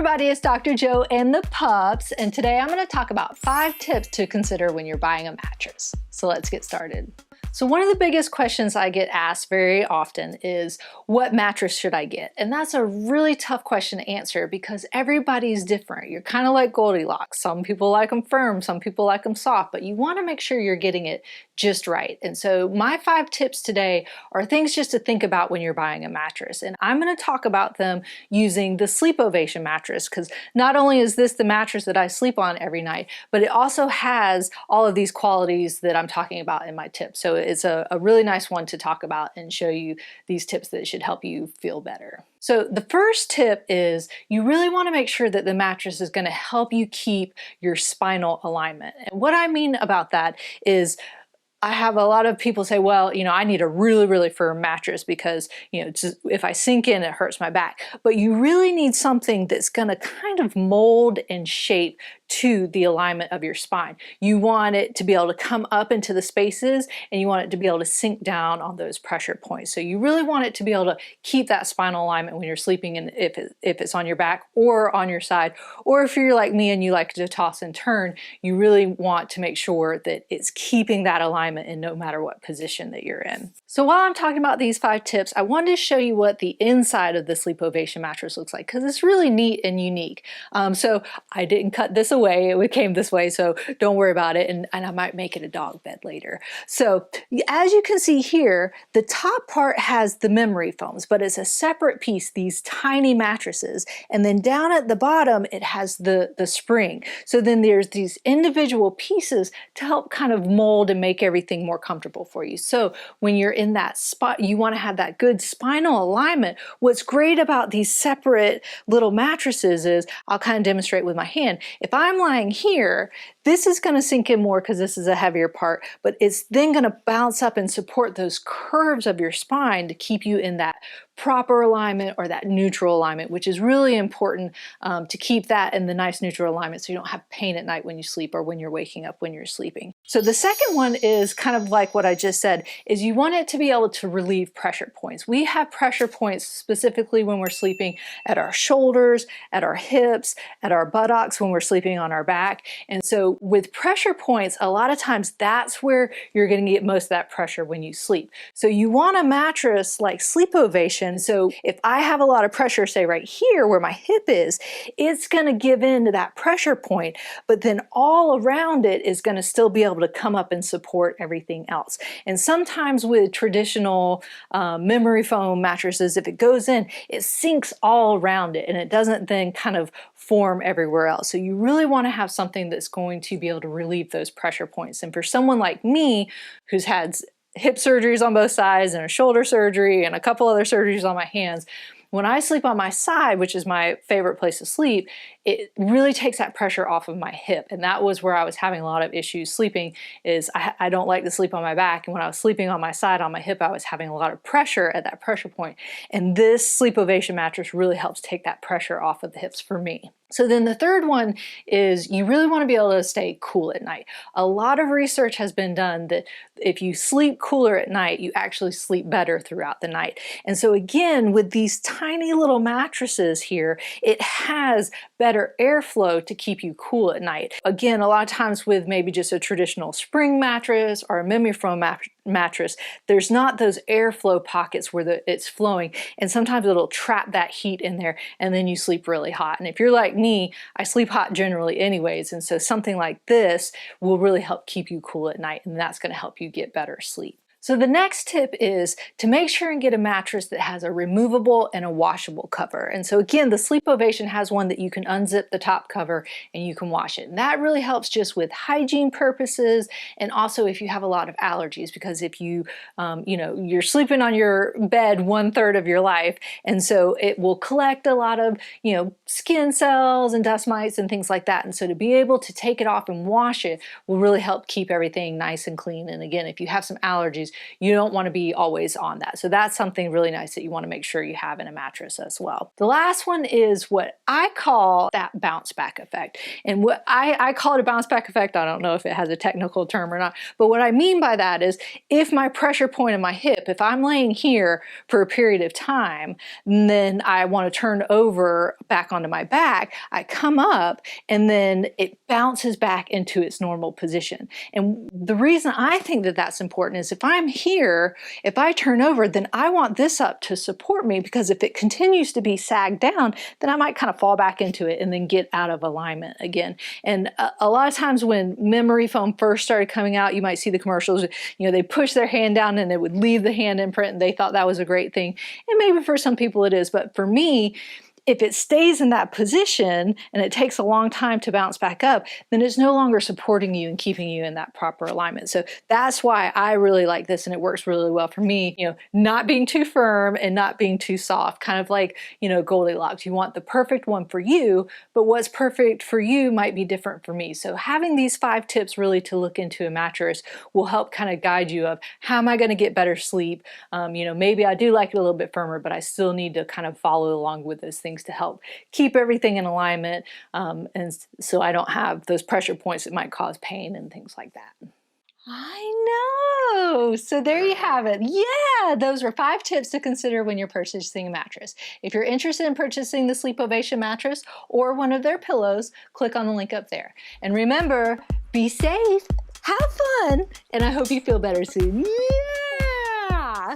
everybody, it's Dr. Jo and the pups, and today I'm going to talk about 5 tips to consider when you're buying a mattress. So let's get started. So one of the biggest questions I get asked very often is, what mattress should I get? And that's a really tough question to answer because everybody's different. You're kind of like Goldilocks. Some people like them firm, some people like them soft, but you want to make sure you're getting it just right. And so my 5 tips today are things just to think about when you're buying a mattress. And I'm going to talk about them using the SleepOvation mattress, because not only is this the mattress that I sleep on every night, but it also has all of these qualities that I'm talking about in my tips. So it's a really nice one to talk about and show you these tips that should help you feel better. So the first tip is you really want to make sure that the mattress is going to help you keep your spinal alignment. And what I mean about that is, I have a lot of people say, well, I need a really, really firm mattress because, just, if I sink in, it hurts my back. But you really need something that's going to kind of mold and shape to the alignment of your spine. You want it to be able to come up into the spaces, and you want it to be able to sink down on those pressure points. So you really want it to be able to keep that spinal alignment when you're sleeping, and if it's on your back or on your side, or if you're like me and you like to toss and turn, you really want to make sure that it's keeping that alignment in no matter what position that you're in. So while I'm talking about these 5 tips, I wanted to show you what the inside of the SleepOvation mattress looks like, because it's really neat and unique. So I didn't cut this away, it came this way, so don't worry about it, and I might make it a dog bed later. So as you can see here, the top part has the memory foams, but it's a separate piece, these tiny mattresses, and then down at the bottom it has the spring. So then there's these individual pieces to help kind of mold and make everything more comfortable for you. So when you're in that spot, you want to have that good spinal alignment. What's great about these separate little mattresses is, I'll kind of demonstrate with my hand. If I'm lying here, this is going to sink in more because this is a heavier part, but it's then going to bounce up and support those curves of your spine to keep you in that proper alignment or that neutral alignment, which is really important to keep that in the nice neutral alignment so you don't have pain at night when you sleep or when you're waking up when you're sleeping. So the second one is kind of like what I just said, is you want it to be able to relieve pressure points. We have pressure points specifically when we're sleeping at our shoulders, at our hips, at our buttocks when we're sleeping on our back. And so with pressure points, a lot of times that's where you're going to get most of that pressure when you sleep. So you want a mattress like SleepOvation. So if I have a lot of pressure, say right here where my hip is, it's going to give in to that pressure point, but then all around it is going to still be able to come up and support everything else. And sometimes with traditional memory foam mattresses, if it goes in, it sinks all around it and it doesn't then kind of form everywhere else. So you really want to have something that's going to be able to relieve those pressure points. And for someone like me who's had hip surgeries on both sides and a shoulder surgery and a couple other surgeries on my hands, when I sleep on my side, which is my favorite place to sleep, it really takes that pressure off of my hip. And that was where I was having a lot of issues sleeping, is I don't like to sleep on my back. And when I was sleeping on my side, on my hip, I was having a lot of pressure at that pressure point. And this SleepOvation mattress really helps take that pressure off of the hips for me. So then the third one is you really want to be able to stay cool at night. A lot of research has been done that if you sleep cooler at night, you actually sleep better throughout the night. And so again, with these tiny little mattresses here, it has better airflow to keep you cool at night. Again, a lot of times with maybe just a traditional spring mattress or a memory foam mattress, there's not those airflow pockets where it's flowing, and sometimes it'll trap that heat in there and then you sleep really hot. And if you're like me, I sleep hot generally anyways, and so something like this will really help keep you cool at night, and that's going to help you get better sleep. So the next tip is to make sure and get a mattress that has a removable and a washable cover. And so again, the SleepOvation has one that you can unzip the top cover and you can wash it. And that really helps just with hygiene purposes, and also if you have a lot of allergies, because if you, you're sleeping on your bed 1/3 of your life, and so it will collect a lot of, skin cells and dust mites and things like that. And so to be able to take it off and wash it will really help keep everything nice and clean. And again, if you have some allergies, you don't want to be always on that. So that's something really nice that you want to make sure you have in a mattress as well. The last one is what I call that bounce back effect. And what I call it a bounce back effect. I don't know if it has a technical term or not, but what I mean by that is if my pressure point in my hip, if I'm laying here for a period of time, then I want to turn over back onto my back, I come up and then it bounces back into its normal position. And the reason I think that that's important is if I'm here, if I turn over, then I want this up to support me, because if it continues to be sagged down, then I might kind of fall back into it and then get out of alignment again. And a lot of times when memory foam first started coming out, you might see the commercials, you know, they push their hand down and it would leave the hand imprint, and they thought that was a great thing. And maybe for some people it is, but for me, if it stays in that position and it takes a long time to bounce back up, then it's no longer supporting you and keeping you in that proper alignment. So that's why I really like this, and it works really well for me. You know, not being too firm and not being too soft, kind of like, you know, Goldilocks. You want the perfect one for you, but what's perfect for you might be different for me. So having these 5 tips really to look into a mattress will help kind of guide you of how am I going to get better sleep. You know, maybe I do like it a little bit firmer, but I still need to kind of follow along with those things to help keep everything in alignment, and so I don't have those pressure points that might cause pain and things like that. I know! So there you have it. Yeah, those were 5 tips to consider when you're purchasing a mattress. If you're interested in purchasing the SleepOvation mattress or one of their pillows, click on the link up there. And remember, be safe, have fun, and I hope you feel better soon. Yeah!